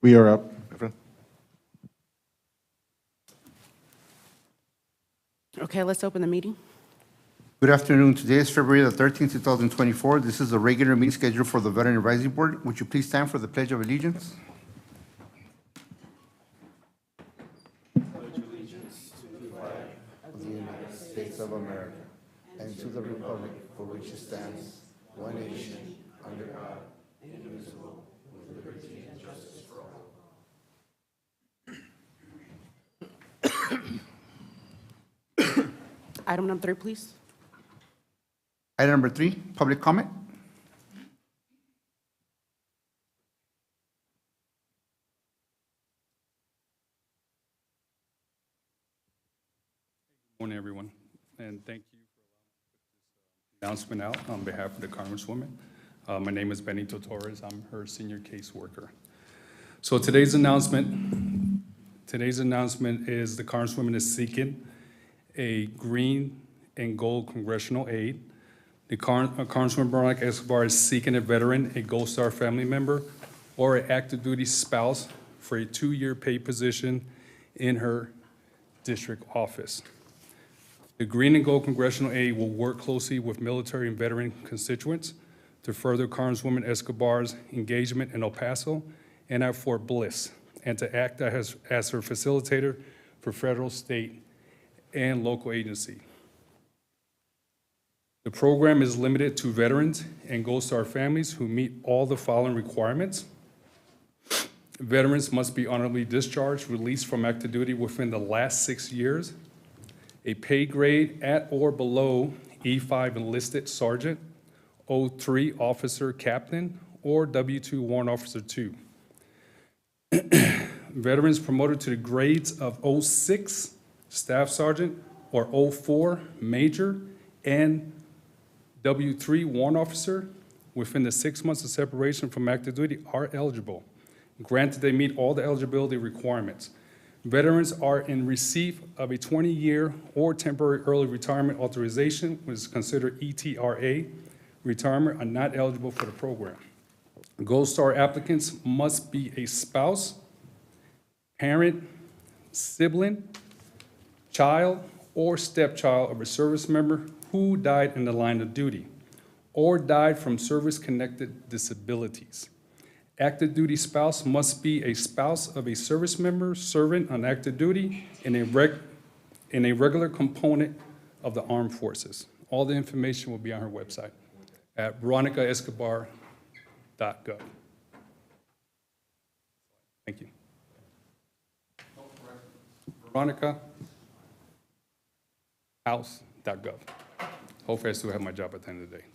We are up. Efren. Okay, let's open the meeting. Good afternoon. Today is February the 13th, 2024. This is the regular meeting scheduled for the Veteran Advisory Board. Would you please stand for the Pledge of Allegiance? Of the United States of America and to the republic for which it stands, one nation, under God, indivisible, with liberty and justice for all. Item number 3, please. Item number 3, public comment. Morning, everyone, and thank you for allowing me to put this announcement out on behalf of the Congresswoman. My name is Benito Torres. I'm her senior caseworker. So today's announcement is the Congresswoman is seeking a green and gold congressional aid. The Congresswoman Veronica Escobar is seeking a veteran, a Gold Star family member, or an active duty spouse for a 2-year paid position in her district office. The Green and Gold Congressional Aid will work closely with military and veteran constituents to further Congresswoman Escobar's engagement in El Paso and at Fort Bliss, and to act as her facilitator for federal, state, and local agency. The program is limited to veterans and Gold Star families who meet all the following requirements. Veterans must be honorably discharged, released from active duty within the last 6 years, a pay grade at or below E5 enlisted sergeant, O3 officer captain, or W2 warrant officer 2. Veterans promoted to the grades of O6 staff sergeant or O4 major and W3 warrant officer within the 6 months of separation from active duty are eligible, granted they meet all the eligibility requirements. Veterans are in receipt of a 20-year or temporary early retirement authorization, which is considered ETRA retirement, are not eligible for the program. Gold Star applicants must be a spouse, parent, sibling, child, or stepchild of a service member who died in the line of duty or died from service-connected disabilities. Active duty spouse must be a spouse of a service member serving on active duty in a regular component of the armed forces. All the information will be on her website at veronicaescobar.gov. Thank you. veronicahouse.gov. Hopefully I still have my job at the end of the day.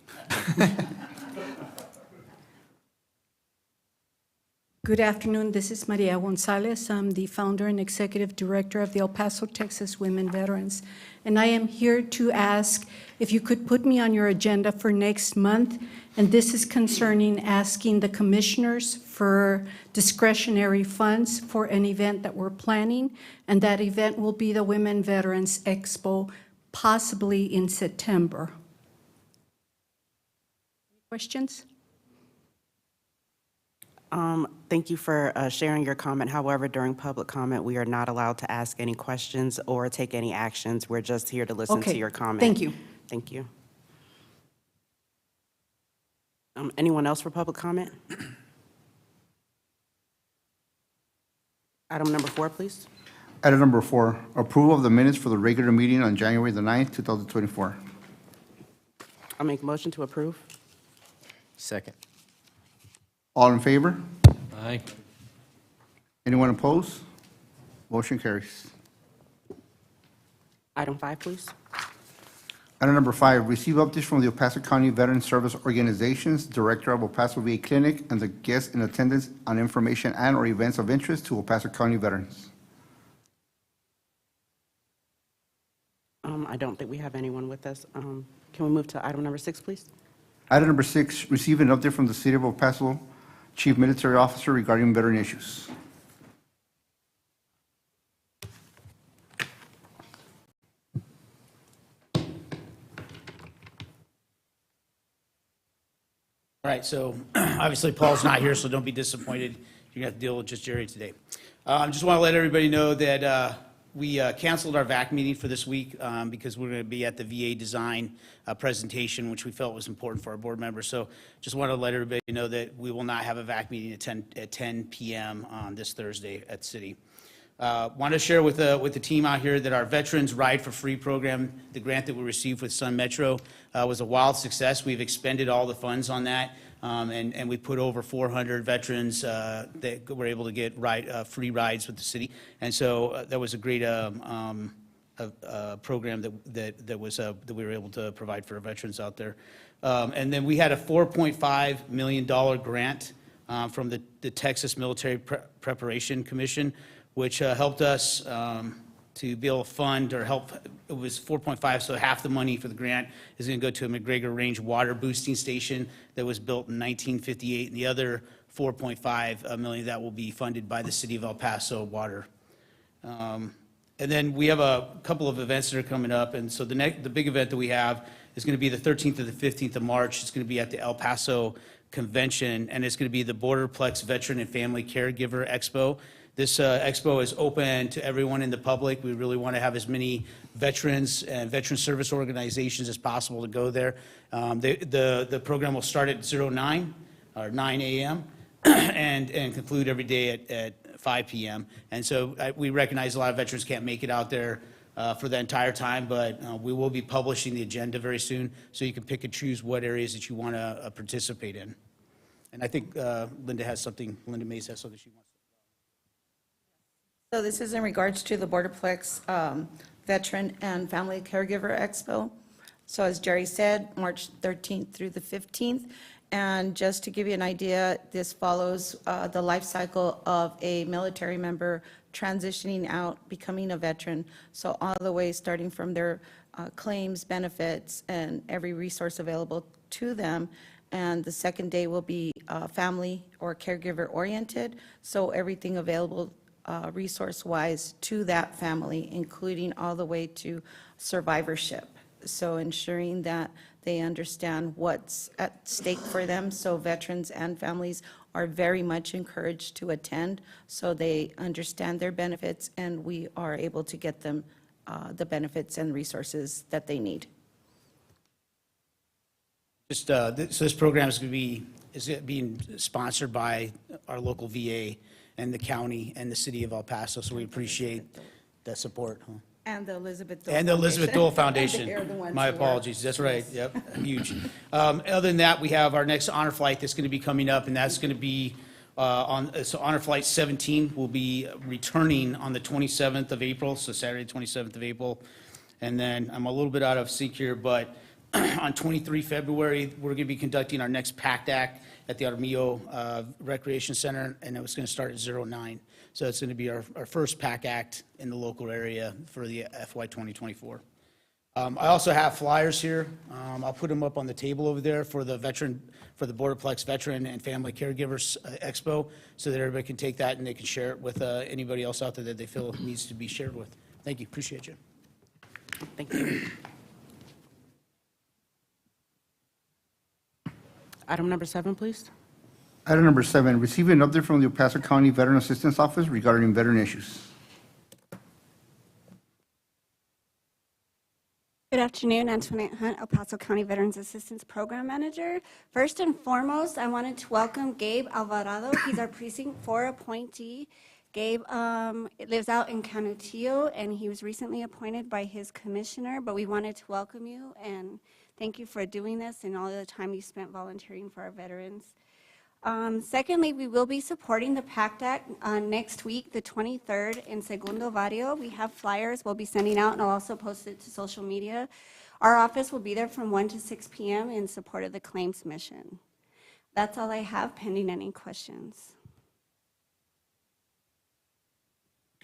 Good afternoon. This is Maria Gonzalez. I'm the founder and executive director of the El Paso, Texas Women Veterans. And I am here to ask if you could put me on your agenda for next month. And this is concerning asking the commissioners for discretionary funds for an event that we're planning. And that event will be the Women Veterans Expo, possibly in September. Questions? Thank you for sharing your comment. However, during public comment, we are not allowed to ask any questions or take any actions. We're just here to listen to your comment. Thank you. Thank you. Anyone else for public comment? Item number 4, please. Item number 4, approval of the minutes for the regular meeting on January the 9th, 2024. I'll make a motion to approve. Second. All in favor? Aye. Anyone opposed? Motion carries. Item 5, please. Item number 5, receive updates from the El Paso County Veteran Service Organizations, Director of El Paso VA Clinic, and the guests in attendance on information and or events of interest to El Paso County veterans. I don't think we have anyone with us. Can we move to item number 6, please? Item number 6, receive an update from the City of El Paso Chief Military Officer regarding veteran issues. All right, so obviously Paul's not here, so don't be disappointed. you're going to have to deal with just Jerry today. Just want to let everybody know that we canceled our VAC meeting for this week because we're going to be at the VA design presentation, which we felt was important for our board members. So just want to let everybody know that we will not have a VAC meeting at 10 p.m. on this Thursday at City. Want to share with the team out here that our Veterans Ride for Free program, the grant that we received with Sun Metro, was a wild success. We've expended all the funds on that, and we put over 400 veterans that were able to get free rides with the city. And so that was a great program that we were able to provide for our veterans out there. And then we had a $4.5 million grant from the Texas Military Preparation Commission, which helped us to be able to fund or help. It was 4.5, so half the money for the grant is going to go to a McGregor Range water boosting station that was built in 1958, and the other 4.5 million that will be funded by the city of El Paso Water. And then we have a couple of events that are coming up, and so the big event that we have is going to be the 13th to the 15th of March. It's going to be at the El Paso Convention, and it's going to be the Borderplex Veteran and Family Caregiver Expo. This expo is open to everyone in the public. We really want to have as many veterans and veteran service organizations as possible to go there. The program will start at 9 a.m. and conclude every day at 5 p.m. And so we recognize a lot of veterans can't make it out there for the entire time, but we will be publishing the agenda very soon, so you can pick and choose what areas that you want to participate in. And I think Linda Mays has something she wants. So this is in regards to the Borderplex Veteran and Family Caregiver Expo. So as Jerry said, March 13th through the 15th. And just to give you an idea, this follows the life cycle of a military member transitioning out, becoming a veteran. So all the way starting from their claims, benefits, and every resource available to them. And the second day will be family or caregiver oriented. So everything available resource-wise to that family, including all the way to survivorship. So ensuring that they understand what's at stake for them. So veterans and families are very much encouraged to attend so they understand their benefits and we are able to get them the benefits and resources that they need. Just so this program is being sponsored by our local VA and the county and the city of El Paso, so we appreciate that support. And the Elizabeth Dole And the Elizabeth Foundation. Dole Foundation. They're the ones My who are- apologies, that's right, yep, huge. Other than that, we have our next honor flight that's going to be coming up, and that's going to be so Honor Flight 17 will be returning on the 27th of April, so Saturday, 27th of April. And then I'm a little bit out of sync here, but on 23 February, we're going to be conducting our next PACT Act at the Armillo Recreation Center, and it was going to start at 09. So it's going to be our first PAC Act in the local area for the FY 2024. I also have flyers here. I'll put them up on the table over there for the Borderplex Veteran and Family Caregivers Expo, so that everybody can take that and they can share it with anybody else out there that they feel needs to be shared with. Thank you, appreciate you. Thank you. Item number 7, please. Item number 7, receive an update from the El Paso County Veteran Assistance Office regarding veteran issues. Good afternoon, Antoinette Hunt, El Paso County Veterans Assistance Program Manager. First and foremost, I wanted to welcome Gabe Alvarado. He's our Precinct 4 appointee. Gabe lives out in Canutillo, and he was recently appointed by his commissioner, but we wanted to welcome you and thank you for doing this and all the time you spent volunteering for our veterans. Secondly, we will be supporting the PACT Act next week, the 23rd, in Segundo Barrio. We have flyers we'll be sending out, and I'll also post it to social media. Our office will be there from 1 to 6 p.m. in support of the claims mission. That's all I have, pending any questions.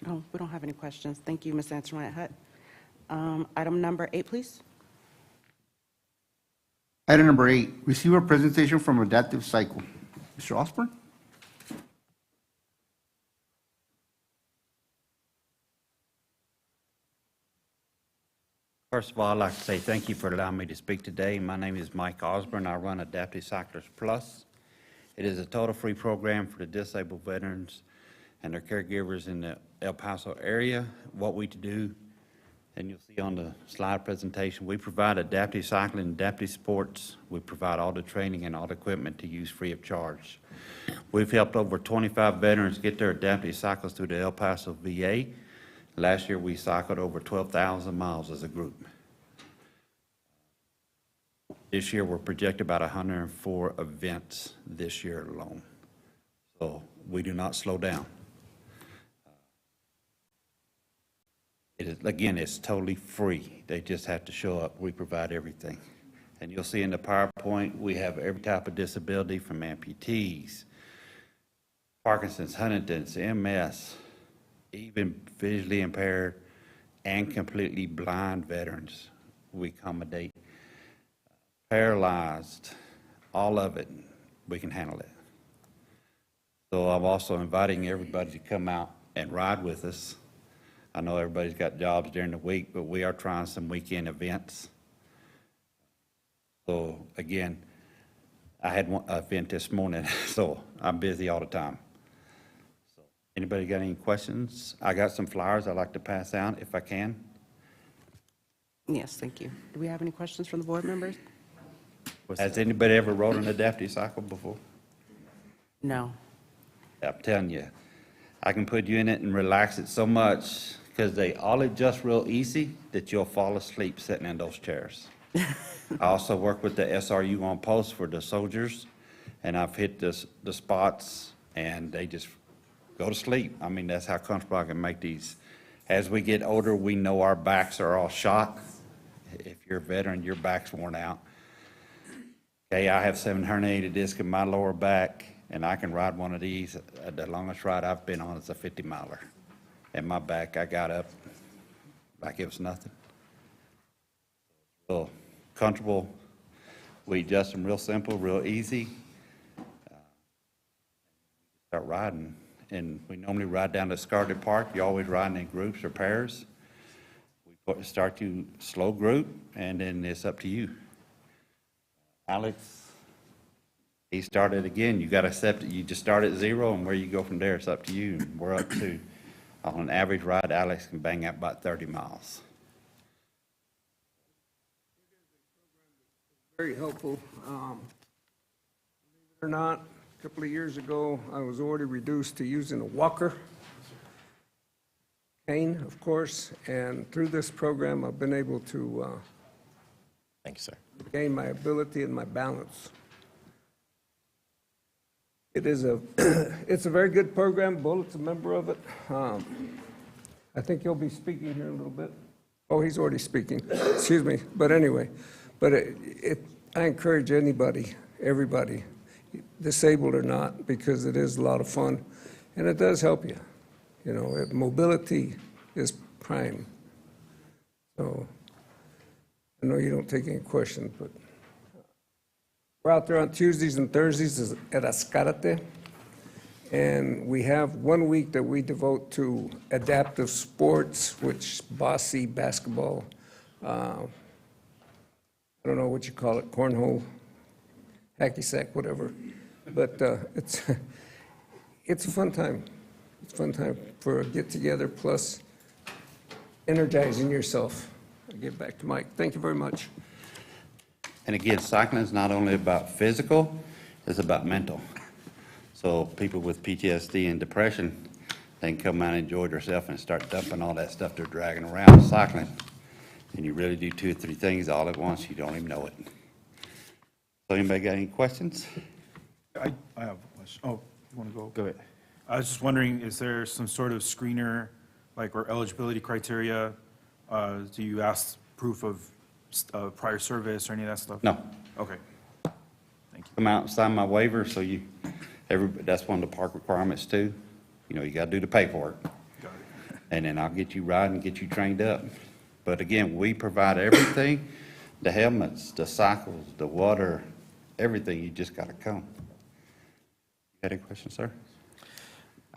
Oh, we don't have any questions. Thank you, Ms. Antoinette Hutt. Item number 8, please. Item number 8, receive a presentation from Adaptive Cycle. Mr. Osborne? First of all, I'd like to say thank you for allowing me to speak today. My name is Mike Osborne. I run Adaptive Cyclers Plus. It is a total-free program for the disabled veterans and their caregivers in the El Paso area. What we do, and you'll see on the slide presentation, we provide adaptive cycling, adaptive sports. We provide all the training and all the equipment to use free of charge. We've helped over 25 veterans get their adaptive cycles through the El Paso VA. Last year, we cycled over 12,000 miles as a group. This year, we're projected about 104 events this year alone. So we do not slow down. It is, again, it's totally free. They just have to show up. We provide everything. And you'll see in the PowerPoint, we have every type of disability from amputees, Parkinson's, Huntington's, MS, even visually impaired and completely blind veterans. We accommodate paralyzed, all of it. We can handle it. So I'm also inviting everybody to come out and ride with us. I know everybody's got jobs during the week, but we are trying some weekend events. So again, I had one event this morning, so I'm busy all the time. So anybody got any questions? I got some flyers I'd like to pass out if I can. Yes, thank you. Do we have any questions from the board members? Has anybody ever rode an adaptive cycle before? No. I'm telling you, I can put you in it and relax it so much because they all adjust real easy that you'll fall asleep sitting in those chairs. I also work with the SRU on post for the soldiers, and I've hit the spots, and they just go to sleep. I mean, that's how comfortable I can make these. As we get older, we know our backs are all shot. If you're a veteran, your back's worn out. Okay, I have 7 herniated discs in my lower back, and I can ride one of these. The longest ride I've been on is a 50-miler. And my back, I got up like it was nothing. Real comfortable. We adjust them real simple, real easy. Start riding. And we normally ride down to Scarlet Park. You're always riding in groups or pairs. We start you slow group, and then it's up to you. Alex, he started again. You got to accept it. You just start at 0, and where you go from there, it's up to you. And we're up to, on an average ride, Alex can bang out about 30 miles. Very helpful. Believe it or not, a couple of years ago, I was already reduced to using a walker, cane, of course, and through this program, I've been able to Thank you, sir. gain my ability and my balance. It is it's a very good program. Bullett's a member of it. I think he'll be speaking here in a little bit. Oh, he's already speaking. Excuse me. But anyway, I encourage anybody, everybody, disabled or not, because it is a lot of fun, and it does help you. You know, mobility is prime. So I know you don't take any questions, but we're out there on Tuesdays and Thursdays at Ascarate, and we have 1 week that we devote to adaptive sports, which bossy, basketball, I don't know what you call it, cornhole, hacky sack, whatever. But it's a fun time. It's a fun time for a get-together, plus energizing yourself. I'll get back to Mike. Thank you very much. And again, cycling is not only about physical, it's about mental. So people with PTSD and depression, they can come out and enjoy themselves and start dumping all that stuff they're dragging around cycling. And you really do 2 or 3 things all at once, you don't even know it. So anybody got any questions? I have a question. Oh, you want to go? Go ahead. I was just wondering, is there some sort of screener, like, or eligibility criteria? Do you ask proof of prior service or any of that stuff? No. Okay. Thank you. Come out and sign my waiver, so that's one of the park requirements too. You know, you gotta do the paperwork. Got it. And then I'll get you riding, get you trained up. But again, we provide everything, the helmets, the cycles, the water, everything, you just gotta come. You got any questions, sir?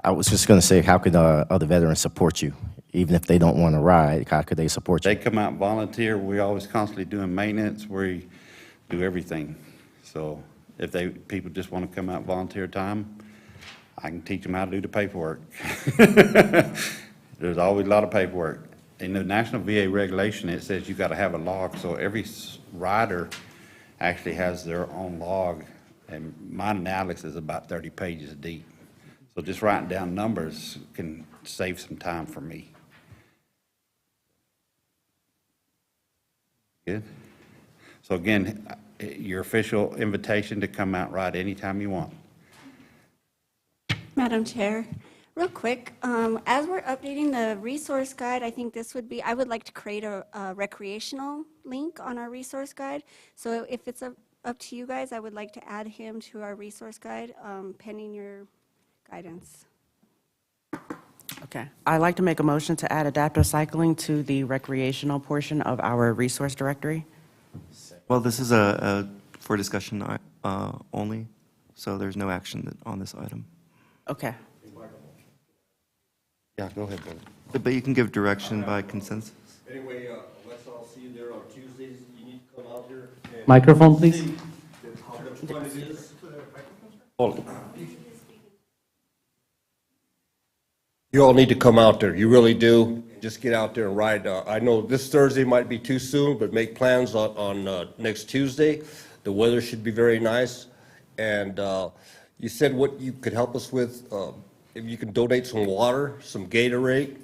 I was just going to say, how could other veterans support you? Even if they don't want to ride, how could they support you? They come out and volunteer. We're always constantly doing maintenance. We do everything. So If people just want to come out volunteer time, I can teach them how to do the paperwork. There's always a lot of paperwork. In the National VA regulation, it says you got to have a log, so every rider actually has their own log, and mine and Alex is about 30 pages deep. So just writing down numbers can save some time for me. Good. So again, your official invitation to come out ride anytime you want. Madam Chair, real quick, as we're updating the resource guide, I think this would be, I would like to create a recreational link on our resource guide. So if it's up to you guys, I would like to add him to our resource guide, pending your guidance. Okay. I'd like to make a motion to add adaptive cycling to the recreational portion of our resource directory. Well, this is for discussion only, so there's no action on this item. Okay. Yeah, go ahead, Bill. But you can give direction by consensus. Anyway, let's all see you there on Tuesdays. You need to come out here. And Microphone, please. see how much fun it is. You all need to come out there. You really do. Just get out there and ride. I know this Thursday might be too soon, but make plans on next Tuesday. The weather should be very nice. And you said what you could help us with. If you can donate some water, some Gatorade,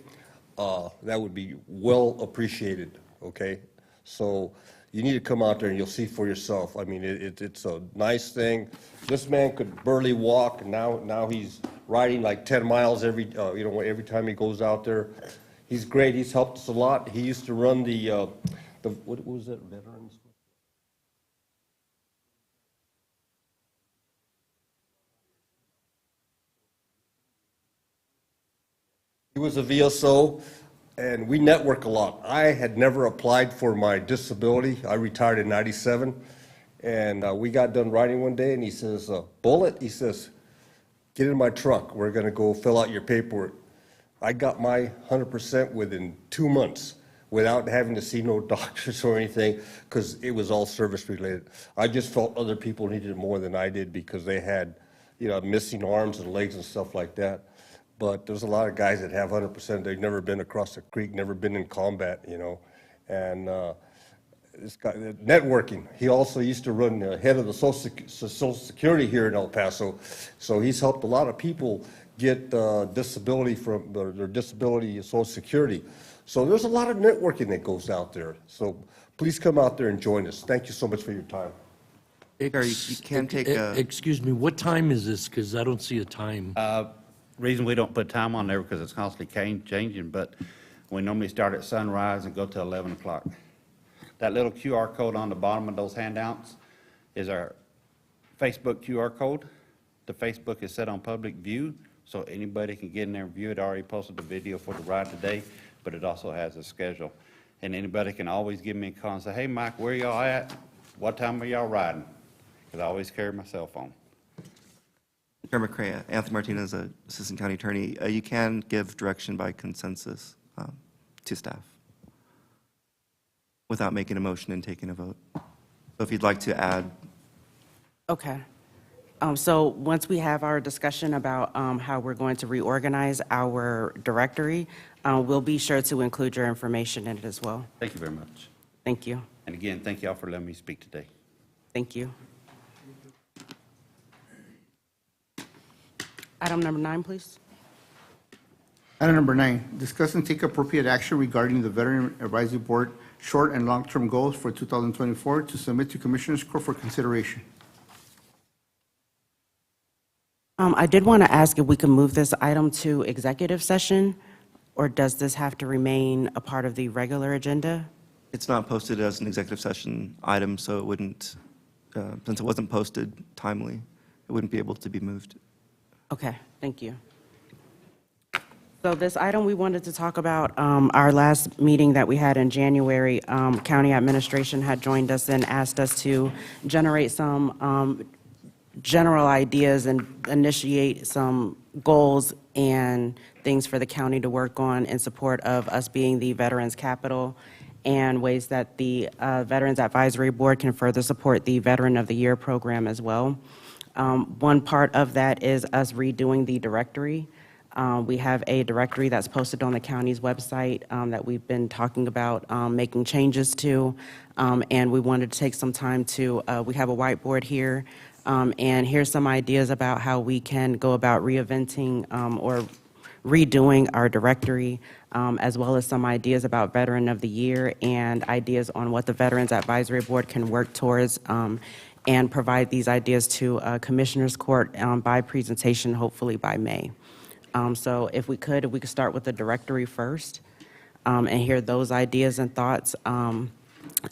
that would be well appreciated, okay? So you need to come out there and you'll see for yourself. I mean, it's a nice thing. This man could barely walk, and now he's riding like 10 miles every time he goes out there. He's great. He's helped us a lot. He used to run the what was that, Veterans? He was a VSO, and we network a lot. I had never applied for my disability. I retired in '97, and we got done riding one day, and he says, Bullet, he says, get in my truck. We're going to go fill out your paperwork. I got my 100% within 2 months without having to see no doctors or anything, because it was all service related. I just felt other people needed it more than I did because they had, missing arms and legs and stuff like that. But there's a lot of guys that have 100%. They've never been across the creek, never been in combat, And this guy, networking. He also used to run head of the Social Security here in El Paso. So he's helped a lot of people get disability from their disability Social Security. So there's a lot of networking that goes out there. So please come out there and join us. Thank you so much for your time. Gary, you can take a... Excuse me, what time is this? Because I don't see a time. Reason we don't put time on there because it's constantly changing, but we normally start at sunrise and go till 11 o'clock. That little QR code on the bottom of those handouts is our Facebook QR code. The Facebook is set on public view, so anybody can get in there and view it. I already posted the video for the ride today, but it also has a schedule. And anybody can always give me a call and say, hey, Mike, where y'all at? What time are y'all riding? Because I always carry my cell phone. Chair McCray, Anthony Martinez, Assistant County Attorney. You can give direction by consensus to staff without making a motion and taking a vote. So if you'd like to add. Okay. So once we have our discussion about how we're going to reorganize our directory, we'll be sure to include your information in it as well. Thank you very much. Thank you. And again, thank y'all for letting me speak today. Thank you. Item number 9, please. Item number 9, discuss and take appropriate action regarding the Veteran Advisory Board short and long-term goals for 2024 to submit to Commissioners Court for consideration. I did want to ask if we could move this item to executive session, or does this have to remain a part of the regular agenda? It's not posted as an executive session item, so it wouldn't, since it wasn't posted timely, it wouldn't be able to be moved. Okay, thank you. So this item, we wanted to talk about our last meeting that we had in January. County administration had joined us and asked us to generate some general ideas and initiate some goals and things for the county to work on in support of us being the Veterans Capital. and ways that the Veterans Advisory Board can further support the Veteran of the Year program as well. One part of that is us redoing the directory. We have a directory that's posted on the county's website that we've been talking about making changes to, and we wanted to take some time to, we have a whiteboard here, and here's some ideas about how we can go about reinventing or redoing our directory, as well as some ideas about Veteran of the Year and ideas on what the Veterans Advisory Board can work towards, and provide these ideas to Commissioners Court by presentation, hopefully by May. So if we could start with the directory first and hear those ideas and thoughts.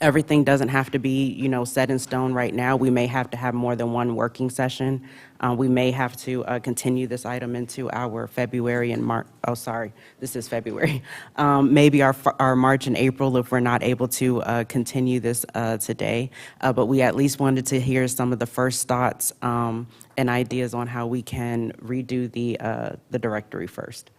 Everything doesn't have to be, set in stone right now. We may have to have more than one working session. We may have to continue this item into our February and March, this is February. Maybe our March and April if we're not able to continue this today. But we at least wanted to hear some of the first thoughts and ideas on how we can redo the directory first.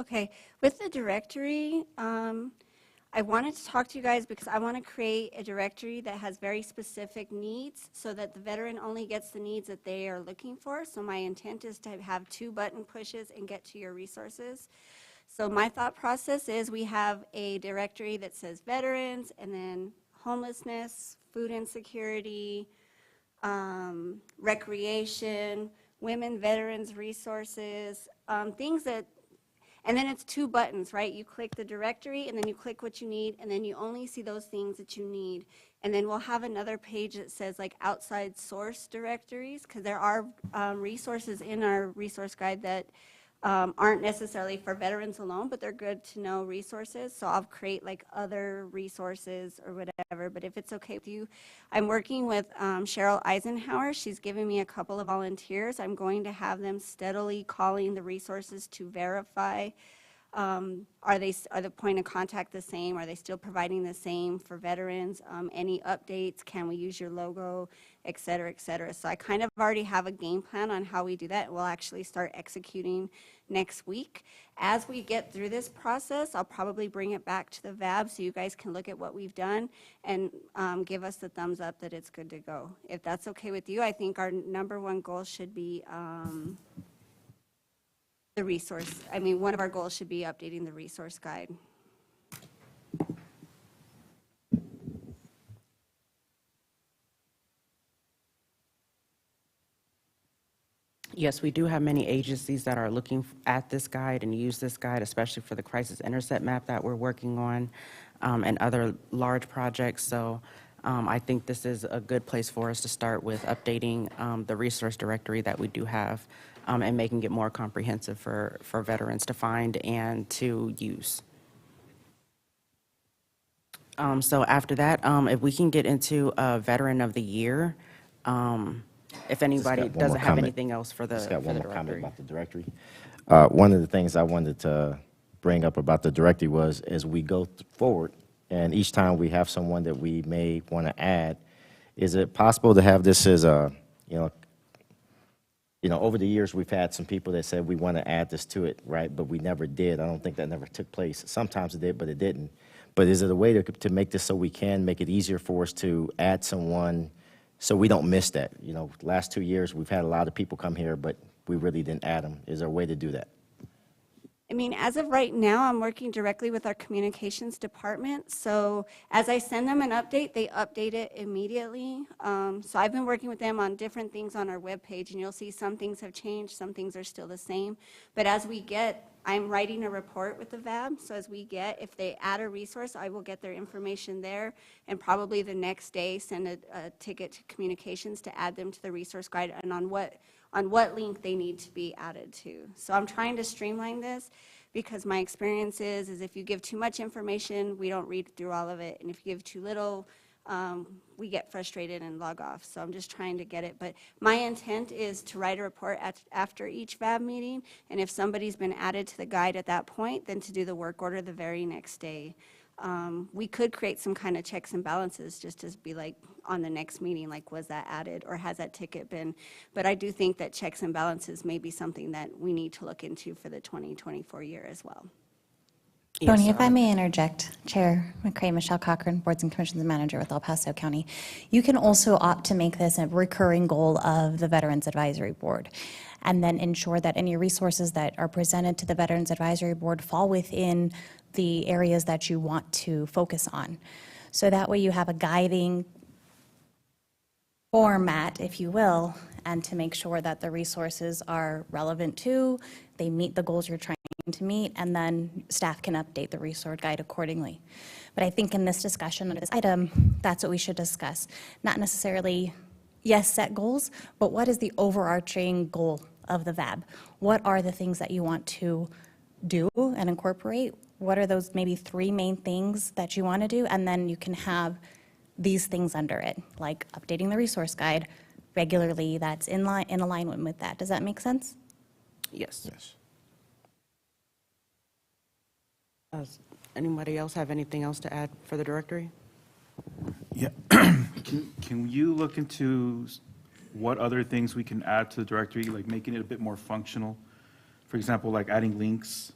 Okay, with the directory, I wanted to talk to you guys because I want to create a directory that has very specific needs so that the veteran only gets the needs that they are looking for. So my intent is to have 2 button pushes and get to your resources. So my thought process is we have a directory that says veterans and then homelessness, food insecurity, recreation, women veterans resources, things that. And then it's 2 buttons, right? You click the directory, and then you click what you need, and then you only see those things that you need. And then we'll have another page that says like outside source directories, because there are resources in our resource guide that aren't necessarily for veterans alone, but they're good to know resources. So I'll create like other resources or whatever. But if it's okay with you, I'm working with Cheryl Eisenhower. She's given me a couple of volunteers. I'm going to have them steadily calling the resources to verify are the point of contact the same? Are they still providing the same for veterans? Any updates? Can we use your logo, et cetera, et cetera? So I kind of already have a game plan on how we do that. We'll actually start executing next week. As we get through this process, I'll probably bring it back to the VAB so you guys can look at what we've done and give us the thumbs up that it's good to go. If that's okay with you, I think our #1 goal should be the resource. I mean, one of our goals should be updating the resource guide. Yes, we do have many agencies that are looking at this guide and use this guide, especially for the crisis intercept map that we're working on and other large projects. So I think this is a good place for us to start with updating the resource directory that we do have and making it more comprehensive for veterans to find and to use. So after that, if we can get into Veteran of the Year, if anybody Just got one more doesn't have comment. anything else for the Just got one more directory. comment about the directory. One of the things I wanted to bring up about the directory was as we go forward, and each time we have someone that we may want to add, is it possible to have this as a, over the years, we've had some people that said we want to add this to it, right? But we never did. I don't think that never took place. Sometimes it did, but it didn't. But is it a way to make this so we can make it easier for us to add someone so we don't miss that? Last 2 years, we've had a lot of people come here, but we really didn't add them. Is there a way to do that? I mean, as of right now, I'm working directly with our communications department. So as I send them an update, they update it immediately. So I've been working with them on different things on our webpage, and you'll see some things have changed, some things are still the same. But as we get, I'm writing a report with the VAB. So as we get, if they add a resource, I will get their information there, and probably the next day send a ticket to communications to add them to the resource guide and on what link they need to be added to. So I'm trying to streamline this because my experience is if you give too much information, we don't read through all of it. And if you give too little, we get frustrated and log off. So I'm just trying to get it. But my intent is to write a report after each VAB meeting. And if somebody's been added to the guide at that point, then to do the work order the very next day. We could create some kind of checks and balances just to be like on the next meeting, like was that added or has that ticket been? But I do think that checks and balances may be something that we need to look into for the 2024 year as well. Tony, if I may interject, Chair McCray, Michelle Cochran, Boards and Commissions Manager with El Paso County. You can also opt to make this a recurring goal of the Veterans Advisory Board, and then ensure that any resources that are presented to the Veterans Advisory Board fall within the areas that you want to focus on. So that way you have a guiding format, if you will, and to make sure that the resources are relevant to, they meet the goals you're trying to meet, and then staff can update the resource guide accordingly. But I think in this discussion of this item, that's what we should discuss. Not necessarily, yes, set goals, but what is the overarching goal of the VAB? What are the things that you want to do and incorporate? What are those maybe 3 main things that you want to do? And then you can have these things under it, like updating the resource guide regularly, that's in alignment with that. Does that make sense? Yes. Does anybody else have anything else to add for the directory? Yeah. Can you look into what other things we can add to the directory, like making it a bit more functional? For example, like adding links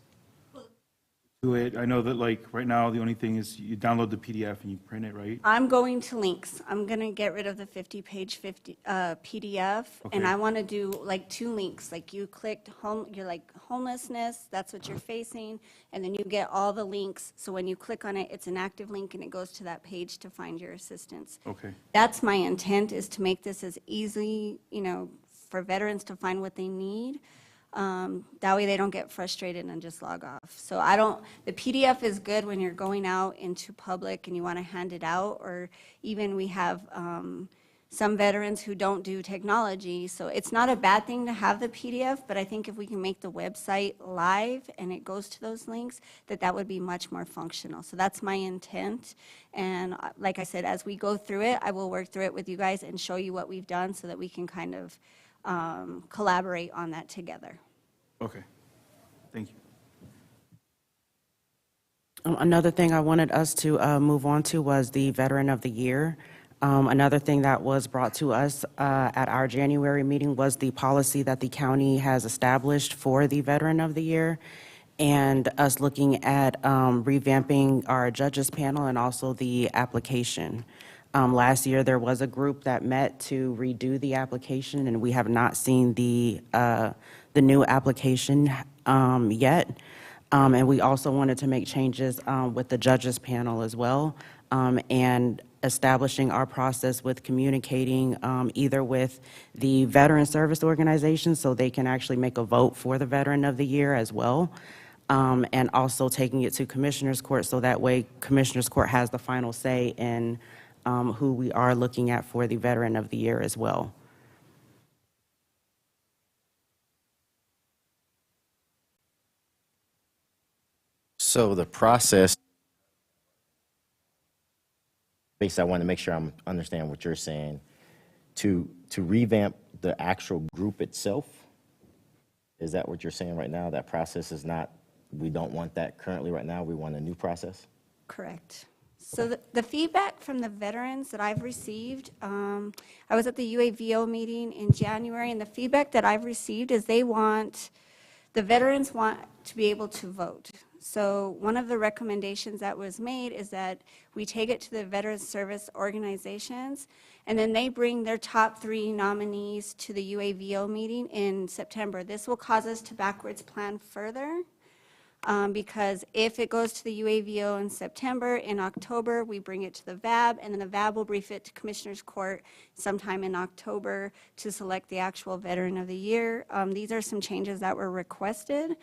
to it. I know that like right now, the only thing is you download the PDF and you print it, right? I'm going to links. I'm going to get rid of the 50-page PDF, and Okay. I want to do like 2 links. Like you clicked home, you're like homelessness, that's what you're facing, and then you get all the links. So when you click on it, it's an active link and it goes to that page to find your assistance. Okay. That's my intent, is to make this as easy, for veterans to find what they need. That way they don't get frustrated and just log off. So the PDF is good when you're going out into public and you want to hand it out, or even we have some veterans who don't do technology. So it's not a bad thing to have the PDF, but I think if we can make the website live and it goes to those links, that would be much more functional. So that's my intent. And like I said, as we go through it, I will work through it with you guys and show you what we've done so that we can kind of collaborate on that together. Okay. Thank you. Another thing I wanted us to move on to was the Veteran of the Year. Another thing that was brought to us at our January meeting was the policy that the county has established for the Veteran of the Year, and us looking at revamping our judges panel and also the application. Last year, there was a group that met to redo the application, and we have not seen the new application yet. And we also wanted to make changes with the judges panel as well, and establishing our process with communicating either with the veteran service organization so they can actually make a vote for the Veteran of the Year as well, and also taking it to Commissioners Court so that way Commissioners Court has the final say in who we are looking at for the Veteran of the Year as well. So the process, basically, I want to make sure I'm understanding what you're saying. To revamp the actual group itself, is that what you're saying right now? That process is not, we don't want that currently right now, we want a new process? Correct. So the feedback from the veterans that I've received, I was at the UAVO meeting in January, and the feedback that I've received is the veterans want to be able to vote. So one of the recommendations that was made is that we take it to the veteran service organizations, and then they bring their top 3 nominees to the UAVO meeting in September. This will cause us to backwards plan further. Because if it goes to the UAVO in September, in October, we bring it to the VAB, and then the VAB will brief it to Commissioners Court sometime in October to select the actual Veteran of the Year. These are some changes that were requested.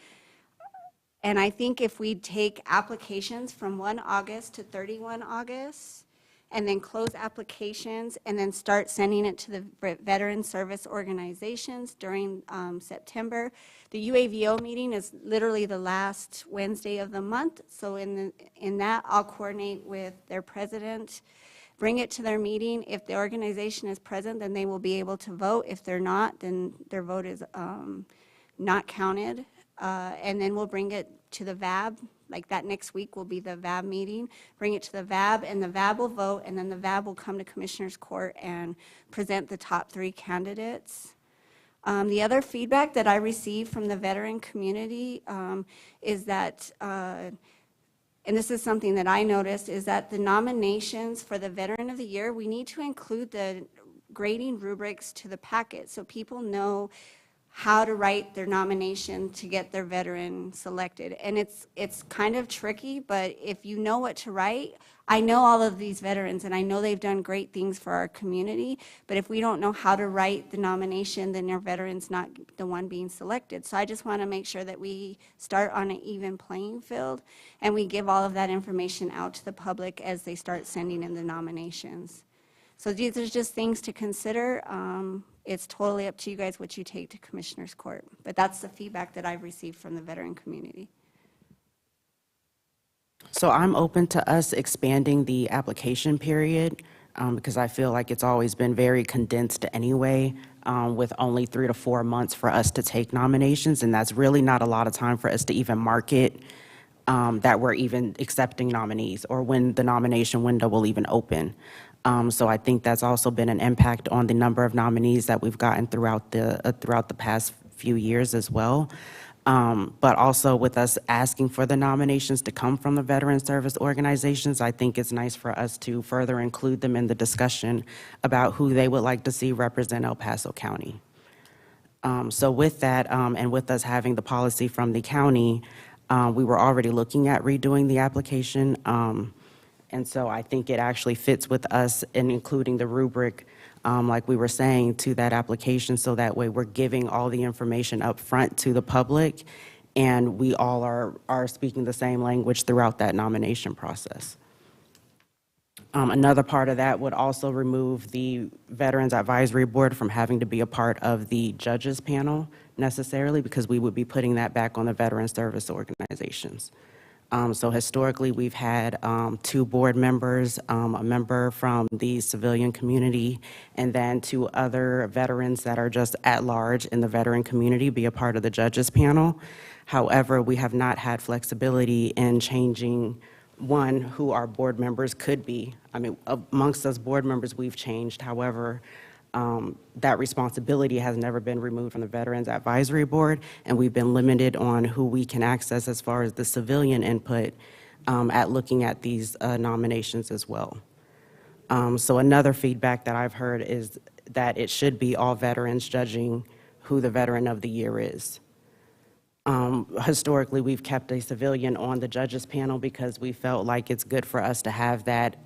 And I think if we take applications from 1 August to 31 August, and then close applications, and then start sending it to the veteran service organizations during September. The UAVO meeting is literally the last Wednesday of the month, so in that, I'll coordinate with their president, bring it to their meeting. If the organization is present, then they will be able to vote. If they're not, then their vote is not counted. And then we'll bring it to the VAB. Like that next week will be the VAB meeting. Bring it to the VAB, and the VAB will vote, and then the VAB will come to Commissioners Court and present the top 3 candidates. The other feedback that I received from the veteran community is that and this is something that I noticed, is that the nominations for the Veteran of the Year, we need to include the grading rubrics to the packet so people know how to write their nomination to get their veteran selected. And it's kind of tricky, but if you know what to write, I know all of these veterans, and I know they've done great things for our community, but if we don't know how to write the nomination, then our veteran's not the one being selected. So I just want to make sure that we start on an even playing field, and we give all of that information out to the public as they start sending in the nominations. So these are just things to consider. It's totally up to you guys what you take to Commissioners Court, but that's the feedback that I've received from the veteran community. So I'm open to us expanding the application period because I feel like it's always been very condensed anyway, with only 3 to 4 months for us to take nominations, and that's really not a lot of time for us to even market that we're even accepting nominees or when the nomination window will even open. So I think that's also been an impact on the number of nominees that we've gotten throughout the past few years as well. But also with us asking for the nominations to come from the veteran service organizations, I think it's nice for us to further include them in the discussion about who they would like to see represent El Paso County. So with that, and with us having the policy from the county, we were already looking at redoing the application. And so I think it actually fits with us in including the rubric, like we were saying, to that application, so that way we're giving all the information up front to the public, and we all are speaking the same language throughout that nomination process. Another part of that would also remove the Veterans Advisory Board from having to be a part of the judges panel necessarily, because we would be putting that back on the veteran service organizations. So historically, we've had 2 board members, a member from the civilian community, and then 2 other veterans that are just at large in the veteran community be a part of the judges panel. However, we have not had flexibility in changing, one, who our board members could be. I mean, amongst us board members, we've changed. However, that responsibility has never been removed from the Veterans Advisory Board, and we've been limited on who we can access as far as the civilian input at looking at these nominations as well. So another feedback that I've heard is that it should be all veterans judging who the Veteran of the Year is. Historically, we've kept a civilian on the judges panel because we felt like it's good for us to have that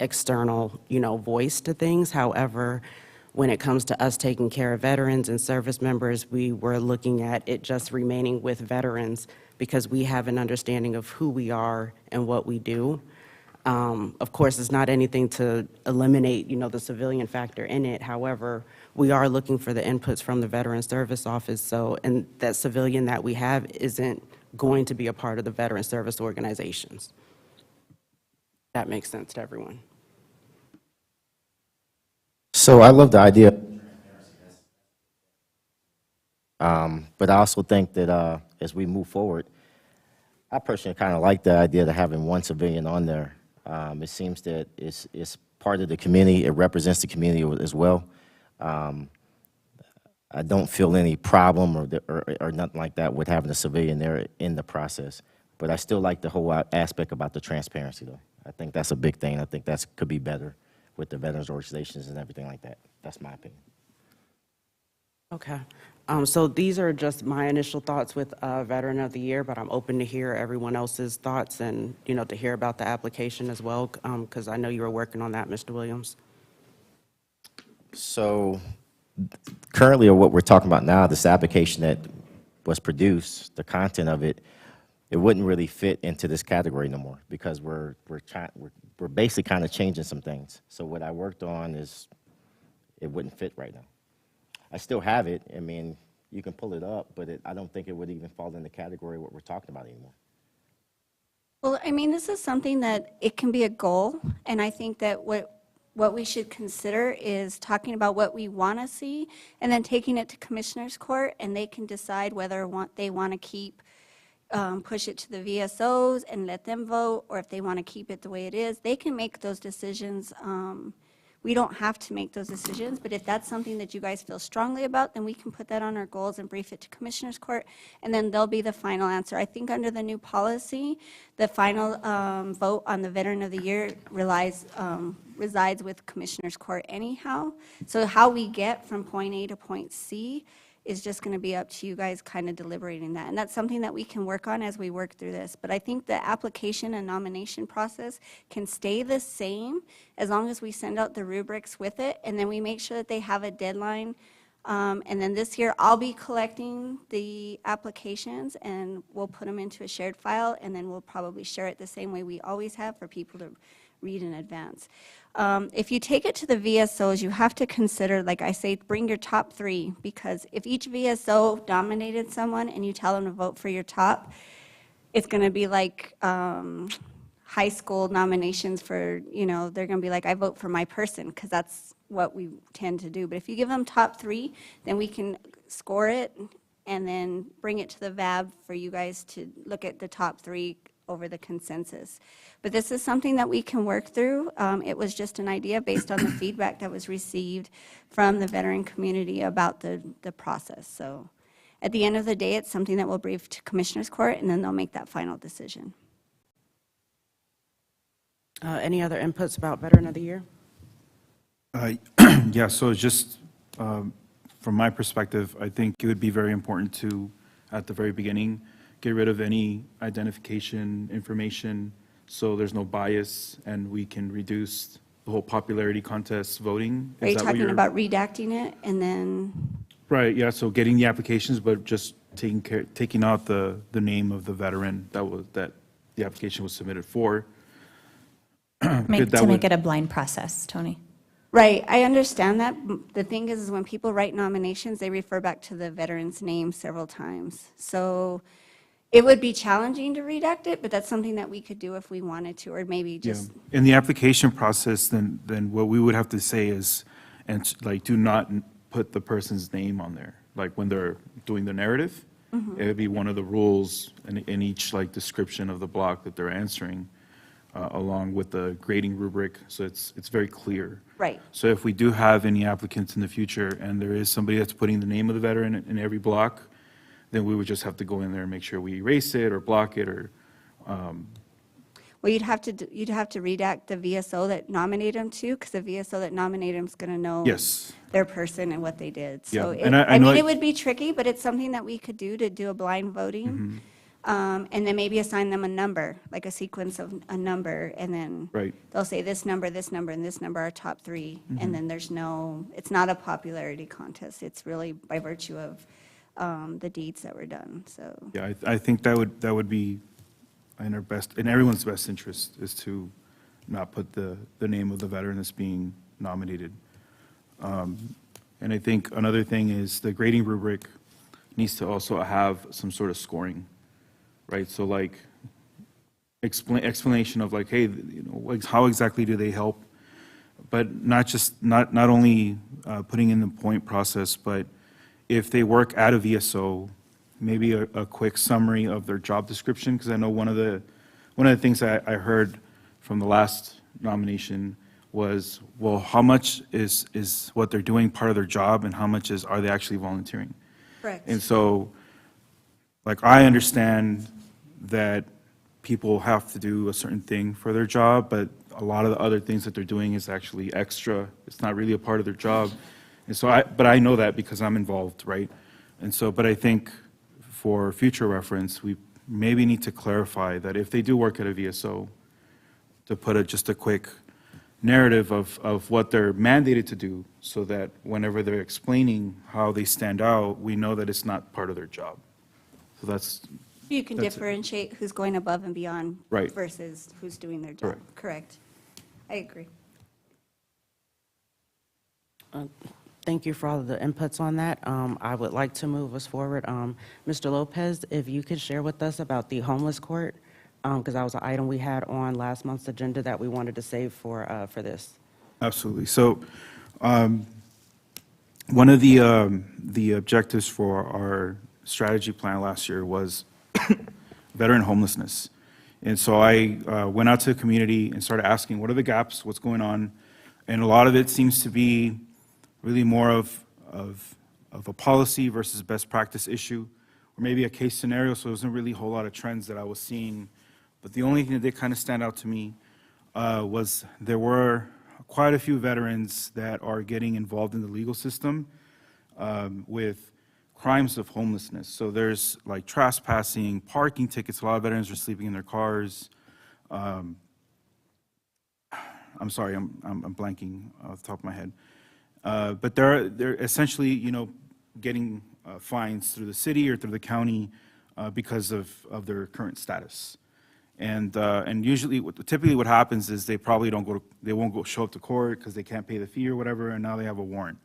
external, voice to things. However, when it comes to us taking care of veterans and service members, we were looking at it just remaining with veterans because we have an understanding of who we are and what we do. Of course, it's not anything to eliminate, the civilian factor in it. However, we are looking for the inputs from the Veteran Service Office, and that civilian that we have isn't going to be a part of the veteran service organizations. That makes sense to everyone. So I love the idea, but I also think that as we move forward, I personally kind of like the idea of having one civilian on there. It seems that it's part of the community. It represents the community as well. I don't feel any problem or nothing like that with having a civilian there in the process. But I still like the whole aspect about the transparency, though. I think that's a big thing. I think that could be better with the veterans organizations and everything like that. That's my opinion. Okay. So these are just my initial thoughts with Veteran of the Year, but I'm open to hear everyone else's thoughts and, to hear about the application as well, because I know you were working on that, Mr. Williams. So currently, or what we're talking about now, this application that was produced, the content of it, it wouldn't really fit into this category no more because we're basically kind of changing some things. So what I worked on it wouldn't fit right now. I still have it. I mean, you can pull it up, but I don't think it would even fall in the category of what we're talking about anymore. Well, I mean, this is something that it can be a goal, and I think that what we should consider is talking about what we want to see and then taking it to Commissioners Court, and they can decide whether they want to keep push it to the VSOs and let them vote, or if they want to keep it the way it is. They can make those decisions We don't have to make those decisions, but if that's something that you guys feel strongly about, then we can put that on our goals and brief it to Commissioners Court, and then they'll be the final answer. I think under the new policy, the final vote on the Veteran of the Year resides with Commissioners Court anyhow. So how we get from point A to point C is just going to be up to you guys kind of deliberating that. And that's something that we can work on as we work through this. But I think the application and nomination process can stay the same as long as we send out the rubrics with it, and then we make sure that they have a deadline. And then this year, I'll be collecting the applications, and we'll put them into a shared file, and then we'll probably share it the same way we always have for people to read in advance. If you take it to the VSOs, you have to consider, like I say, bring your top 3, because if each VSO nominated someone and you tell them to vote for your top, it's going to be like high school nominations for, they're going to be like, I vote for my person, because that's what we tend to do. But if you give them top 3, then we can score it and then bring it to the VAB for you guys to look at the top 3 over the consensus. But this is something that we can work through. It was just an idea based on the feedback that was received from the veteran community about the process. So at the end of the day, it's something that we'll brief to Commissioners Court, and then they'll make that final decision. Any other inputs about Veteran of the Year? Yeah, so just from my perspective, I think it would be very important to, at the very beginning, get rid of any identification information so there's no bias and we can reduce the whole popularity contest voting. Are you talking about redacting it and then? Right, yeah, so getting the applications, but just taking out the name of the veteran that the application was submitted for. To make it a blind process, Tony. Right, I understand that. The thing is when people write nominations, they refer back to the veteran's name several times. So it would be challenging to redact it, but that's something that we could do if we wanted to, or maybe just. Yeah. In the application process, then what we would have to say is, and like, do not put the person's name on there. Like when they're doing the narrative, it would be one of the rules in each like description of the block that they're answering, along with the grading rubric. So it's very clear. Right. So if we do have any applicants in the future and there is somebody that's putting the name of the veteran in every block, then we would just have to go in there and make sure we erase it or block it or. Well, you'd have to redact the VSO that nominated them too, because the VSO that nominated them is going to know. Yes. Their person and what they did. So Yeah, and I know it would be tricky, but it's something that we could do a blind voting. And then maybe assign them a number, like a sequence of a number, and then Right. they'll say this number, and this number are top 3. And then it's not a popularity contest. It's really by virtue of the deeds that were done, so. Yeah, I think that would be in everyone's best interest is to not put the name of the veteran that's being nominated. And I think another thing is the grading rubric needs to also have some sort of scoring, right? So like explanation of like, hey, like how exactly do they help? But not only putting in the point process, but if they work at a VSO, maybe a quick summary of their job description, because I know one of the things that I heard from the last nomination was, well, how much is what they're doing part of their job, and how much are they actually volunteering? Correct. And so, like, I understand that people have to do a certain thing for their job, but a lot of the other things that they're doing is actually extra. It's not really a part of their job. And so but I know that because I'm involved, right? And so, but I think for future reference, we maybe need to clarify that if they do work at a VSO, to put just a quick narrative of what they're mandated to do, so that whenever they're explaining how they stand out, we know that it's not part of their job. So that's. You can that's it. differentiate who's going above and beyond. Right. Versus who's doing their job. Correct. I agree. Thank you for all of the inputs on that. I would like to move us forward. Mr. Lopez, if you could share with us about the homeless court, because that was an item we had on last month's agenda that we wanted to save for this. Absolutely. So, one of the objectives for our strategy plan last year was veteran homelessness. And so I went out to the community and started asking, what are the gaps? What's going on? And a lot of it seems to be really more of a policy versus best practice issue, or maybe a case scenario, so there wasn't really a whole lot of trends that I was seeing. But the only thing that did kind of stand out to me was there were quite a few veterans that are getting involved in the legal system with crimes of homelessness. So there's like trespassing, parking tickets. A lot of veterans are sleeping in their cars. I'm sorry, I'm blanking off the top of my head. But they're essentially, getting fines through the city or through the county because of their current status. And usually, typically what happens is they probably they won't go show up to court because they can't pay the fee or whatever, and now they have a warrant.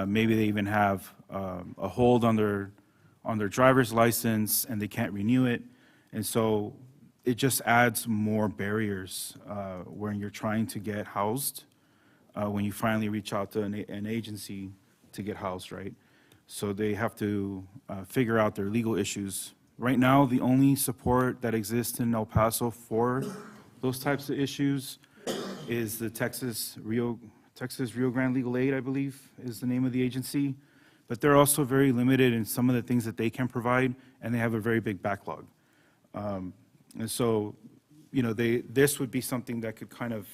Maybe they even have a hold on their driver's license and they can't renew it. And so it just adds more barriers when you're trying to get housed, when you finally reach out to an agency to get housed, right? So they have to figure out their legal issues. Right now, the only support that exists in El Paso for those types of issues is the Texas Rio Grande Legal Aid, I believe, is the name of the agency. But they're also very limited in some of the things that they can provide, and they have a very big backlog. And so, this would be something that could kind of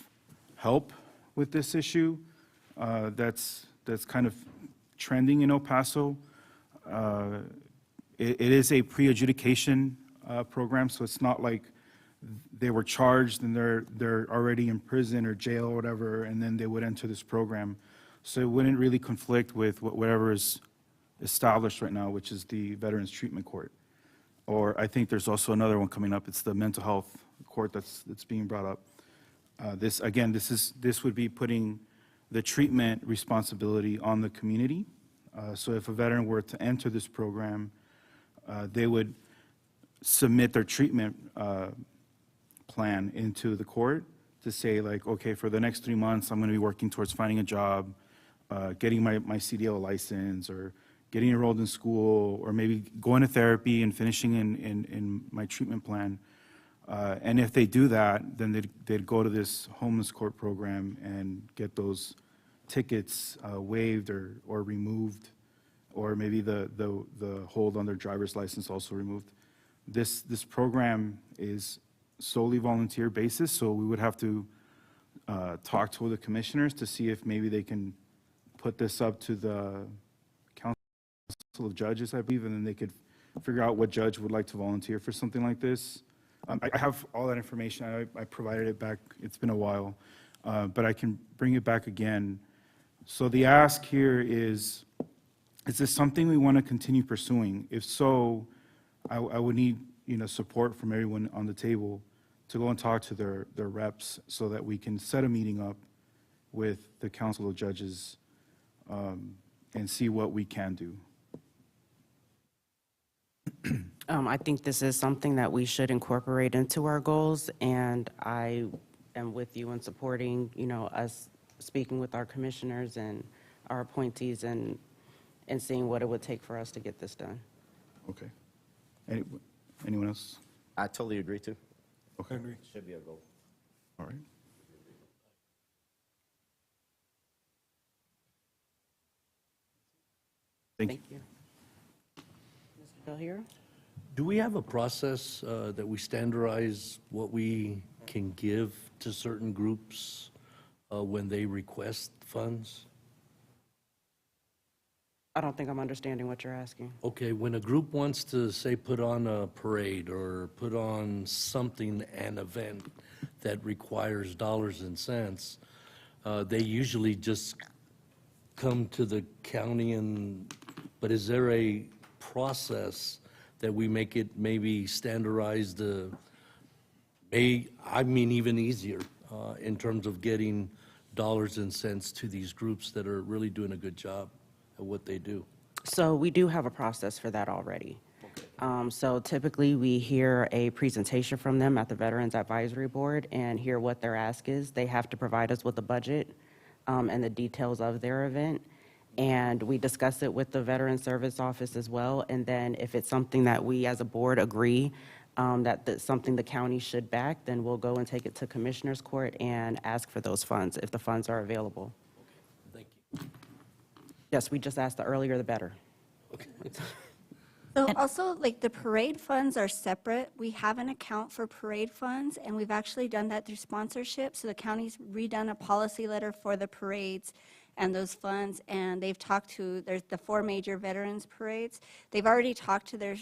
help with this issue that's kind of trending in El Paso. It is a pre-adjudication program, so it's not like they were charged and they're already in prison or jail or whatever, and then they would enter this program. So it wouldn't really conflict with whatever is established right now, which is the Veterans Treatment Court. Or I think there's also another one coming up. It's the mental health court that's being brought up. This would be putting the treatment responsibility on the community. So if a veteran were to enter this program, they would submit their treatment plan into the court to say, like, okay, for the next 3 months, I'm going to be working towards finding a job, getting my CDL license, or getting enrolled in school, or maybe going to therapy and finishing in my treatment plan. And if they do that, then they'd go to this homeless court program and get those tickets waived or removed, or maybe the hold on their driver's license also removed. This program is solely volunteer basis, so we would have to talk to the commissioners to see if maybe they can put this up to the Council of Judges, I believe, and then they could figure out what judge would like to volunteer for something like this. I have all that information. I provided it back. It's been a while, but I can bring it back again. So the ask here is this something we want to continue pursuing? If so, I would need, support from everyone on the table to go and talk to their reps so that we can set a meeting up with the Council of Judges and see what we can do. I think this is something that we should incorporate into our goals, and I am with you in supporting, us speaking with our commissioners and our appointees and seeing what it would take for us to get this done. Okay. Anyone else? I totally agree, too. Okay. Should be a goal. All right. Thank you. Thank you. Mr. Del Hierro? Do we have a process that we standardize what we can give to certain groups when they request funds? I don't think I'm understanding what you're asking. Okay, when a group wants to, say, put on a parade or put on something, an event that requires dollars and cents, they usually just come to the county but is there a process that we make it maybe standardized, even easier in terms of getting dollars and cents to these groups that are really doing a good job at what they do? So we do have a process for that already. So typically, we hear a presentation from them at the Veterans Advisory Board and hear what their ask is. They have to provide us with a budget and the details of their event. And we discuss it with the Veteran Service Office as well. And then if it's something that we as a board agree, that's something the county should back, then we'll go and take it to Commissioners Court and ask for those funds, if the funds are available. Thank you. Yes, we just asked the earlier the better. Okay. So also, like, the parade funds are separate. We have an account for parade funds, and we've actually done that through sponsorship. So the county's redone a policy letter for the parades and those funds, and they've talked to, there's the 4 major veterans parades. They've already talked to their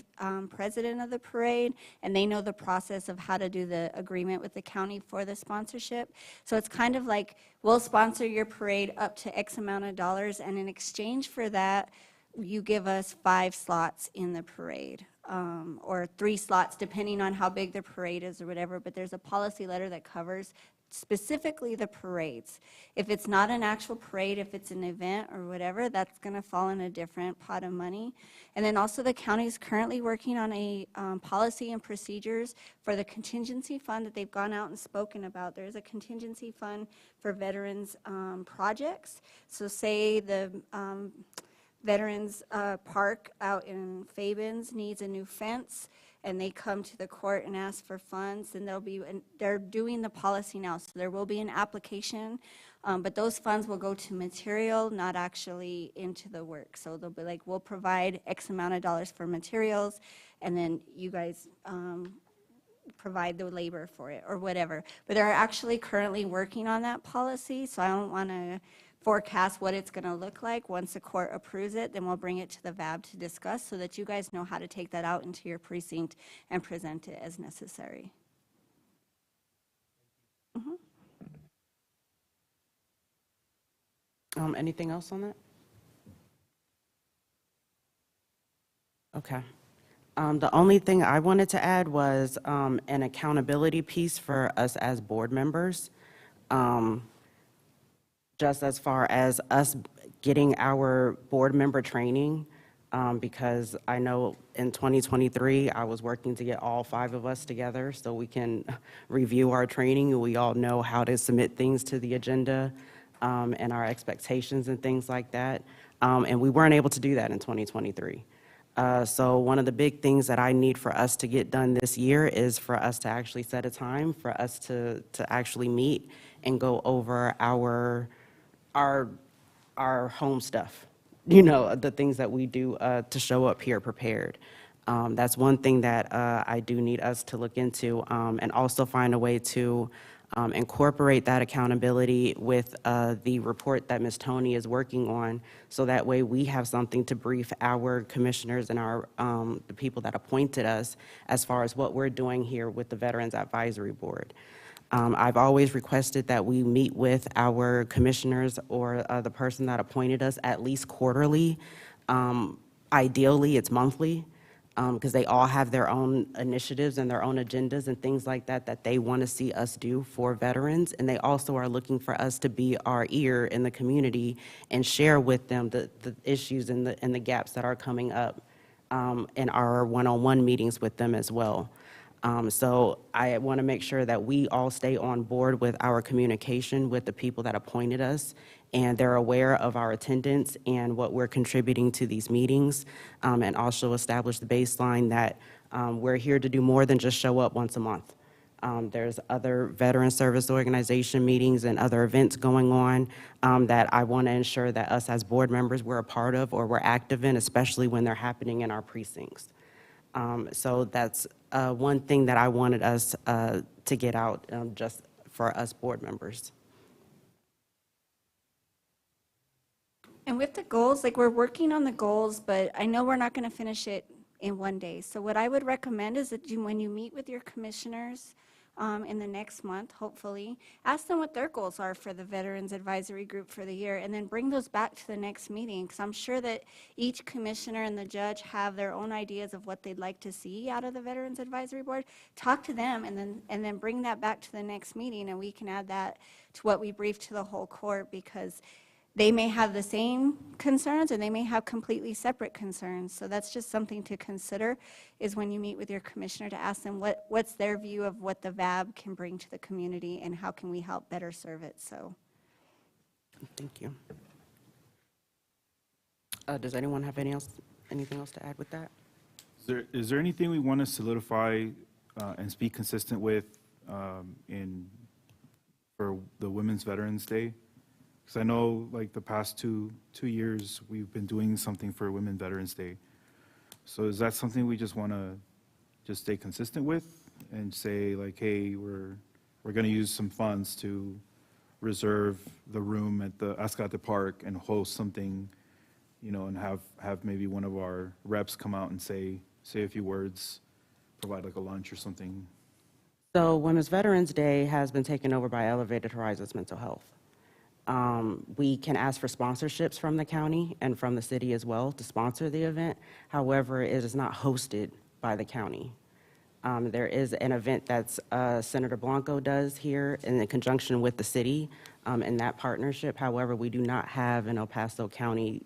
president of the parade, and they know the process of how to do the agreement with the county for the sponsorship. So it's kind of like, we'll sponsor your parade up to X amount of dollars, and in exchange for that, you give us 5 slots in the parade, or 3 slots, depending on how big the parade is or whatever. But there's a policy letter that covers specifically the parades. If it's not an actual parade, if it's an event or whatever, that's going to fall in a different pot of money. And then also the county is currently working on a policy and procedures for the contingency fund that they've gone out and spoken about. There's a contingency fund for veterans projects. So say the Veterans Park out in Fabens needs a new fence, and they come to the court and ask for funds, and they're doing the policy now, so there will be an application, but those funds will go to material, not actually into the work. So they'll be like, we'll provide X amount of dollars for materials, and then you guys provide the labor for it, or whatever. But they're actually currently working on that policy, so I don't want to forecast what it's going to look like. Once the court approves it, then we'll bring it to the VAB to discuss, so that you guys know how to take that out into your precinct and present it as necessary. Anything else on that? Okay. The only thing I wanted to add was an accountability piece for us as board members. Just as far as us getting our board member training, because I know in 2023, I was working to get all 5 of us together so we can review our training, and we all know how to submit things to the agenda, and our expectations and things like that. And we weren't able to do that in 2023. So one of the big things that I need for us to get done this year is for us to actually set a time for us to actually meet and go over our home stuff, the things that we do to show up here prepared. That's one thing that I do need us to look into, and also find a way to incorporate that accountability with the report that Ms. Tony is working on, so that way we have something to brief our commissioners and the people that appointed us as far as what we're doing here with the Veterans Advisory Board. I've always requested that we meet with our commissioners or the person that appointed us at least quarterly. Ideally, it's monthly, because they all have their own initiatives and their own agendas and things like that that they want to see us do for veterans. And they also are looking for us to be our ear in the community and share with them the issues and the gaps that are coming up in our one-on-one meetings with them as well. So I want to make sure that we all stay on board with our communication with the people that appointed us, and they're aware of our attendance and what we're contributing to these meetings, and also establish the baseline that we're here to do more than just show up once a month. There's other veteran service organization meetings and other events going on that I want to ensure that us as board members, we're a part of or we're active in, especially when they're happening in our precincts. So that's one thing that I wanted us to get out just for us board members. And with the goals, like, we're working on the goals, but I know we're not going to finish it in one day. So what I would recommend is that when you meet with your commissioners in the next month, hopefully, ask them what their goals are for the Veterans Advisory Group for the year, and then bring those back to the next meeting, because I'm sure that each commissioner and the judge have their own ideas of what they'd like to see out of the Veterans Advisory Board. Talk to them, and then bring that back to the next meeting, and we can add that to what we brief to the whole court, because they may have the same concerns, or they may have completely separate concerns. So that's just something to consider, is when you meet with your commissioner, to ask them what's their view of what the VAB can bring to the community and how can we help better serve it. So, Thank you. Does anyone have anything else to add with that? Is there anything we want to solidify and be consistent with for the Women's Veterans Day? Because I know like the past two years, we've been doing something for Women Veterans Day. So is that something we just want to just stay consistent with and say like, hey, we're going to use some funds to reserve the room at the Ascate Park and host something, you know, and have maybe one of our reps come out and say a few words, provide like a lunch or something? So Women's Veterans Day has been taken over by Elevated Horizons Mental Health. We can ask for sponsorships from the county and from the city as well to sponsor the event. However, it is not hosted by the county. There is an event that's Senator Blanco does here in conjunction with the city in that partnership. However, we do not have an El Paso County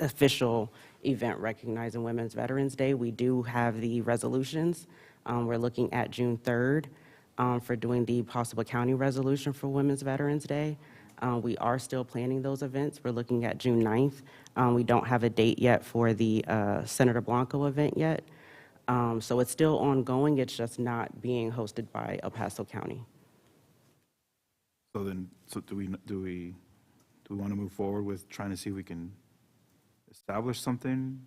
official event recognizing Women's Veterans Day. We do have the resolutions. We're looking at June 3rd for doing the possible county resolution for Women's Veterans Day. We are still planning those events. We're looking at June 9th. We don't have a date yet for the Senator Blanco event yet. So it's still ongoing. It's just not being hosted by El Paso County. So then, do we want to move forward with trying to see if we can establish something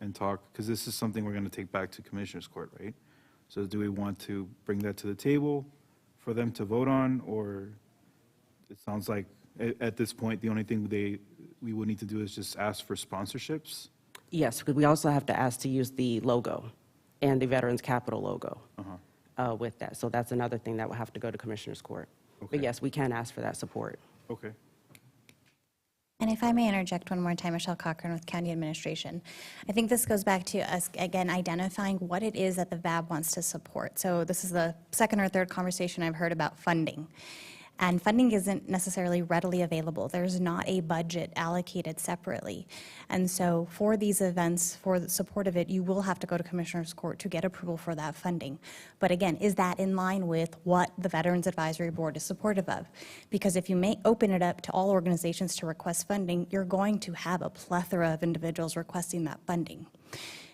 and talk? Because this is something we're going to take back to Commissioners Court, right? So do we want to bring that to the table for them to vote on, or it sounds like at this point, the only thing we would need to do is just ask for sponsorships? Yes, because we also have to ask to use the logo and the Veterans Capital logo with that. So that's another thing that will have to go to Commissioners Court. But Okay. yes, we can ask for that support. Okay. And if I may interject one more time, Michelle Cochran with County Administration. I think this goes back to us, again, identifying what it is that the VAB wants to support. So this is the second or third conversation I've heard about funding. And funding isn't necessarily readily available. There's not a budget allocated separately. And so for these events, for the support of it, you will have to go to Commissioners Court to get approval for that funding. But again, is that in line with what the Veterans Advisory Board is supportive of? Because if you may open it up to all organizations to request funding, you're going to have a plethora of individuals requesting that funding.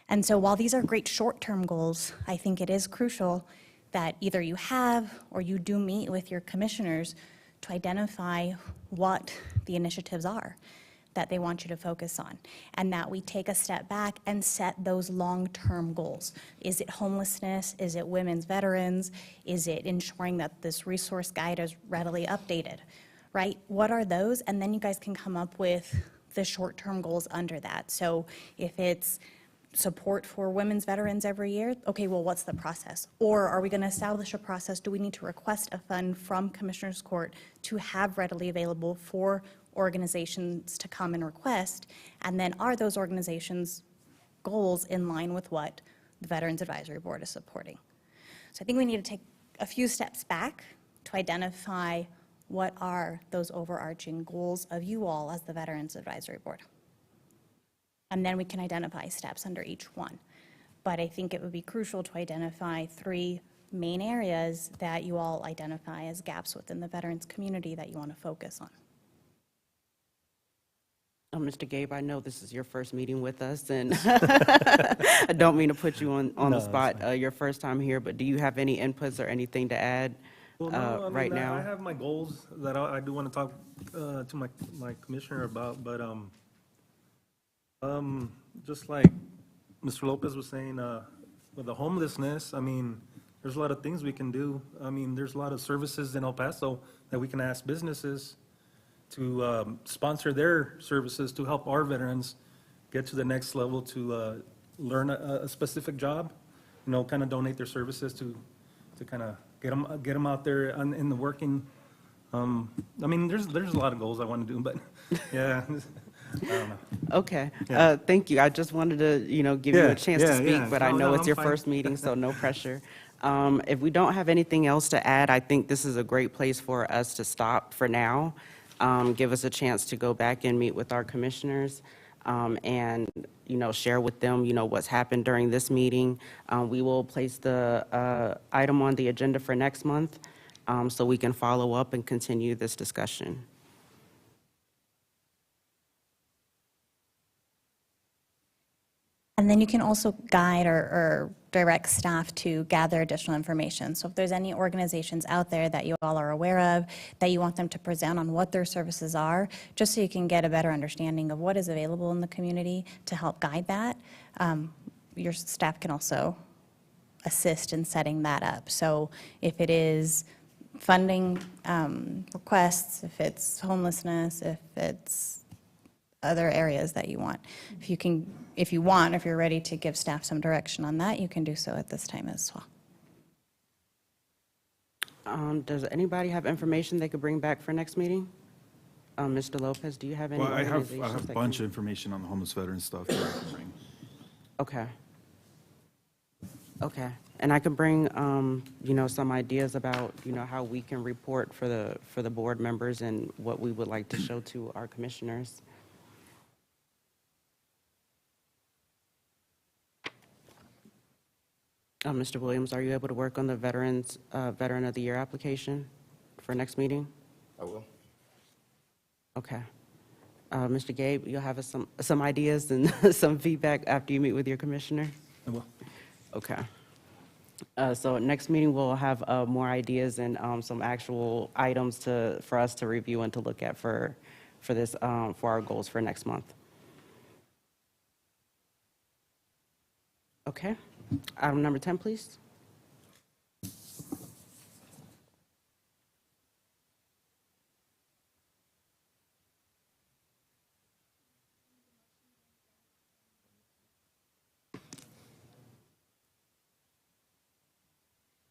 And so while these are great short-term goals, I think it is crucial that either you have or you do meet with your commissioners to identify what the initiatives are that they want you to focus on, and that we take a step back and set those long-term goals. Is it homelessness? Is it women's veterans? Is it ensuring that this resource guide is readily updated, right? What are those? And then you guys can come up with the short-term goals under that. So if it's support for women's veterans every year, okay, well, what's the process? Or are we going to establish a process? Do we need to request a fund from Commissioners Court to have readily available for organizations to come and request? And then are those organizations' goals in line with what the Veterans Advisory Board is supporting? So I think we need to take a few steps back to identify what are those overarching goals of you all as the Veterans Advisory Board. And then we can identify steps under each one. But I think it would be crucial to identify 3 main areas that you all identify as gaps within the veterans community that you want to focus on. Mr. Gabe, I know this is your first meeting with us, and I don't mean to put you on the spot, your first time here, but do you have any inputs or anything to add Well, no, I mean, right I now? have my goals that I do want to talk to my commissioner about, but just like Mr. Lopez was saying, with the homelessness, I mean, there's a lot of things we can do. I mean, there's a lot of services in El Paso that we can ask businesses to sponsor their services to help our veterans get to the next level to learn a specific job, you know, kind of donate their services to kind of get them out there in the working. I mean, there's a lot of goals I want to do, but yeah. I don't know. Okay, Yeah. thank you. I just wanted to, give you Yeah, a chance to yeah, speak, yeah. but I No, know no, it's I'm your fine. first meeting, so no pressure. If we don't have anything else to add, I think this is a great place for us to stop for now. Give us a chance to go back and meet with our commissioners and, share with them, what's happened during this meeting. We will place the item on the agenda for next month so we can follow up and continue this discussion. And then you can also guide or direct staff to gather additional information. So if there's any organizations out there that you all are aware of, that you want them to present on what their services are, just so you can get a better understanding of what is available in the community to help guide that, your staff can also assist in setting that up. So if it is funding requests, if it's homelessness, if it's other areas that you want. If you're ready to give staff some direction on that, you can do so at this time as well. Does anybody have information they could bring back for next meeting? Mr. Lopez, do you have any Well, I organizations? have a that bunch can- of information on the homeless veteran stuff that I can bring. Okay. Okay, and I could bring, some ideas about, how we can report for the board members and what we would like to show to our commissioners. Mr. Williams, are you able to work on the Veteran of the Year application for next meeting? I will. Okay. Mr. Gabe, you'll have us some ideas and some feedback after you meet with your commissioner? I will. Okay. So next meeting, we'll have more ideas and some actual items for us to review and to look at for our goals for next month. Okay. Item number 10, please.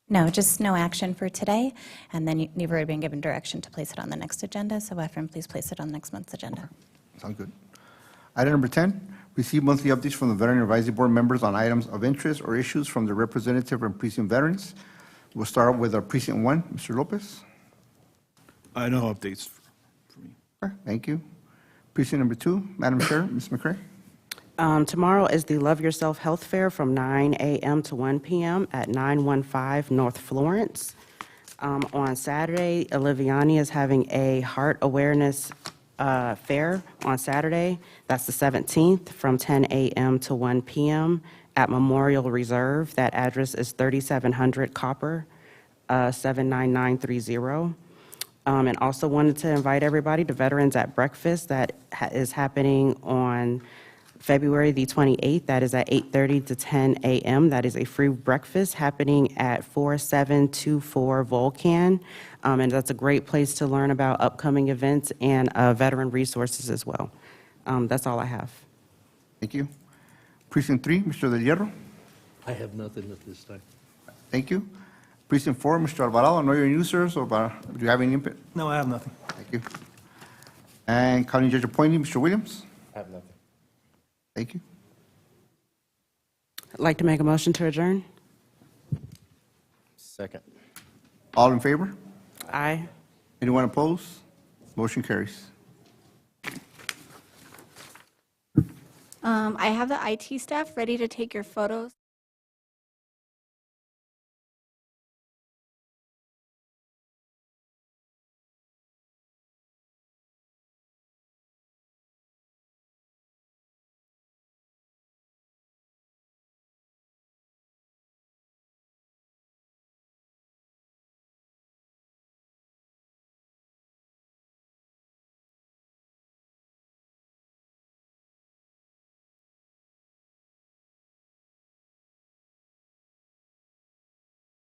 No, just no action for today, and then you've already been given direction to place it on the next agenda, so Efren, please place it on next month's agenda. Sounds good. Item number 10, receive monthly updates from the Veteran Advisory Board members on items of interest or issues from the representative and precinct veterans. We'll start with Precinct 1, Mr. Lopez. No updates for me. Thank you. Precinct number 2, Madam Chair, Ms. McCray. Tomorrow is the Love Yourself Health Fair from 9 a.m. to 1 p.m. at 915 North Florence. On Saturday, Oliviani is having a heart awareness fair on Saturday. That's the 17th from 10 a.m. to 1 p.m. at Memorial Reserve. That address is 3700 Copper, 79930. And also wanted to invite everybody to Veterans at Breakfast that is happening on February the 28th. That is at 8:30 to 10 a.m. That is a free breakfast happening at 4724 Volcan. And that's a great place to learn about upcoming events and veteran resources as well. That's all I have. Thank you. Precinct 3, Mr. Del Hierro. I have nothing at this time. Thank you. Precinct 4, Mr. Alvarado. I know you're new, sir, so do you have any input? No, I have nothing. Thank you. And County Judge appointee, Mr. Williams. I have nothing. Thank you. I'd like to make a motion to adjourn. Second. All in favor? Aye. Anyone opposed? Motion carries. I have the IT staff ready to take your photos.